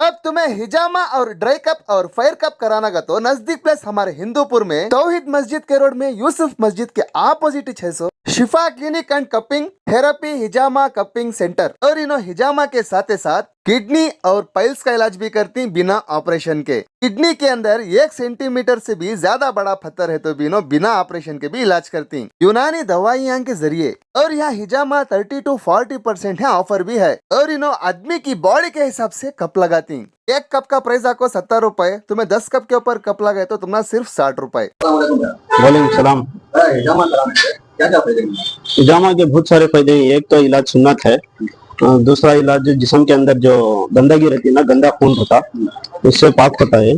अब तुम्हें हिजामा और ड्राई कप और फायर कप कराना का तो नजदीक प्लेस हमारे हिंदूपुर में तौहीद मस्जिद के रोड में यूसुफ मस्जिद के opposite 600 Shifa clinic and cupping therapy hijama cupping centre. और इन्हों हिजामा के साथ किडनी और पाइल्स का इलाज भी करती बिना ऑपरेशन के। किडनी के अंदर 1 सेंटीमीटर से भी ज्यादा बड़ा पत्थर है तो भी इन्हों बिना ऑपरेशन के भी इलाज करती यूनानी दवाइयां के जरिए। और यहाँ हिजामा 30 to 40% है ऑफर भी है। और इन्हों आदमी की बॉडी के हिसाब से कप लगाती। एक कप का प्राइस आपको 70 रुपए, तुम्हें 10 कप के ऊपर कप लगाए तो तुम्हारा सिर्फ 60 रुपए। वालेकुम सलाम। क्या क्या फायदे हैं? हिजामा के बहुत सारे फायदे हैं। एक तो इलाज सुन्नत है, दूसरा इलाज जिस्म के अंदर जो गंदगी रहती है ना, गंदा खून होता उससे पाक होता है।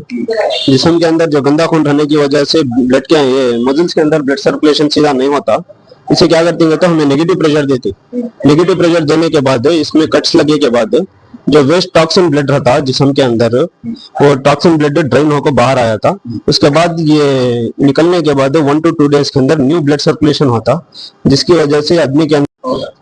जिस्म के अंदर जो गंदा खून रहने की वजह से ब्लड के ये मसल्स के अंदर ब्लड सर्कुलेशन सीधा नहीं होता। इसे क्या करती है तो हमें नेगेटिव प्रेशर देती। नेगेटिव प्रेशर देने के बाद इसमें कट्स लगे के बाद जो वेस्ट टॉक्सिन ब्लड रहता जिस्म के अंदर, वो टॉक्सिन ब्लड ड्रेन होकर बाहर आया था। उसके बाद ये निकलने के बाद 1 to 2 डेज के अंदर न्यू ब्लड सर्कुलेशन होता, जिसकी वजह से आदमी के अंदर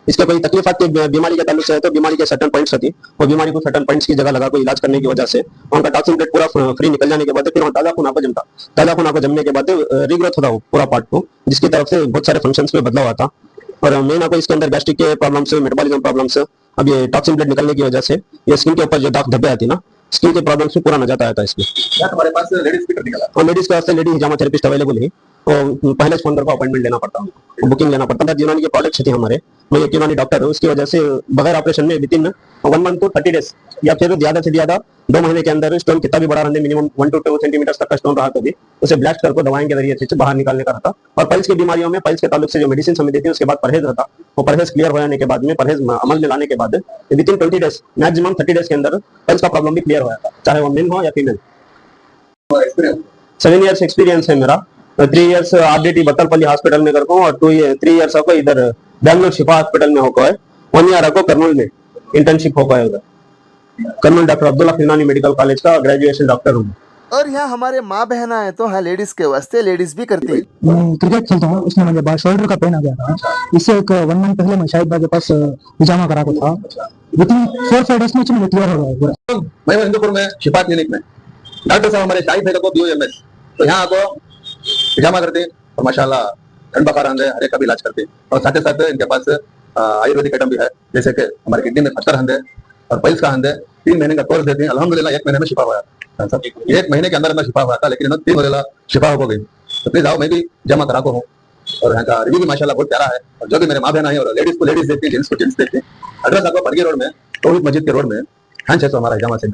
इसके कोई तकलीफ आती है बीमारी के ताल्लुक से है तो बीमारी के सर्टेन पॉइंट्स होती है, वो बीमारी को सर्टेन पॉइंट्स की जगह लगा को इलाज करने की वजह से उनका टॉक्सिन ब्लड पूरा फ्री निकल जाने के बाद फिर ताजा खून आपको जमता। ताजा खून आपको जमने के बाद रीग्रोथ होता पूरा पार्ट को, जिसकी तरफ से बहुत सारे फंक्शंस में बदलाव आता। और मेन आपको इसके अंदर गैस्ट्रिक के प्रॉब्लम्स, मेटाबॉलिज्म प्रॉब्लम्स, अब ये टॉक्सिन ब्लड निकलने की वजह से ये स्किन के ऊपर जो दाग धब्बे आती ना, स्किन के प्रॉब्लम्स में पूरा नजात आया था इसमें। क्या तुम्हारे पास लेडीज फिटर निकला? और लेडीज के वास्ते लेडी हिजामा थेरेपिस्ट अवेलेबल है। तो पहले फोन करके अपॉइंटमेंट लेना पड़ता है, बुकिंग लेना पड़ता है। यूनानी के प्रोडक्ट्स थे हमारे, मैं एक यूनानी डॉक्टर हूँ, उसकी वजह से बगैर ऑपरेशन में विदिन 1 month to 30 days या फिर ज्यादा से ज्यादा 2 महीने के अंदर स्टोन कितना भी बड़ा रहने, मिनिमम 1 to 2 सेंटीमीटर तक का स्टोन रहा तो भी उसे ब्लास्ट करके दवाएं के जरिए से बाहर निकालने का रहता। और पल्स की बीमारियों में पल्स के ताल्लुक से जो मेडिसिन हमें देती है उसके बाद परहेज रहता, वो परहेज क्लियर हो जाने के बाद में परहेज अमल में लाने के बाद विदिन 20 डेज मैक्सिमम 30 डेज के अंदर पल्स का प्रॉब्लम भी क्लियर हो जाता, चाहे वो मेन हो या फीमेल। 7 years एक्सपीरियंस है मेरा। 3 years RDT बत्तलपल्ली हॉस्पिटल में करता हूँ और 3 years आपको इधर बेंगलोर शिफा हॉस्पिटल में होकर है। 1 year आपको कर्नूल में इंटर्नशिप होकर है, उधर Kurnool doctor Abdullah Finani medical college का ग्रेजुएशन डॉक्टर हूँ। और यहाँ हमारे माँ बहना है तो हाँ लेडीज के वास्ते लेडीज भी करती है। मैं क्रिकेट खेलता हूँ, उसमें मुझे बाहर शोल्डर का पेन आ गया था। इससे एक 1 month पहले मैं शाहिद भाई के पास हिजामा करा को था, विदिन 4-5 डेज में मुझे क्लियर हो गया पूरा। मैं हिंदूपुर में शिफा क्लिनिक में डॉक्टर साहब हमारे शाहिद भाई को BOMS, तो यहाँ आपको हिजामा करते हैं और माशाल्लाह ठंड बखार हंदे हर एक का भी इलाज करते हैं। और साथ ही साथ इनके पास आयुर्वेदिक आइटम भी है, जैसे कि हमारे किडनी में पत्थर हंदे और पाइल्स का हंदे 3 महीने का कोर्स देते हैं। अल्हम्दुलिल्लाह 1 महीने में शिफा हुआ। 1 महीने के अंदर शिफा हुआ था, लेकिन 3 महीने शिफा हो गई। तो प्लीज आओ, मैं भी जमा करा को हूँ और यहाँ का रिव्यू भी माशाल्लाह बहुत प्यारा है। और जो भी मेरे माँ बहन है और लेडीज को लेडीज देखते हैं, जेंट्स को जेंट्स देखते हैं। एड्रेस आपको पड़गी रोड में, तौहीद मस्जिद के रोड में, 600 हमारा हिजामा सेंटर।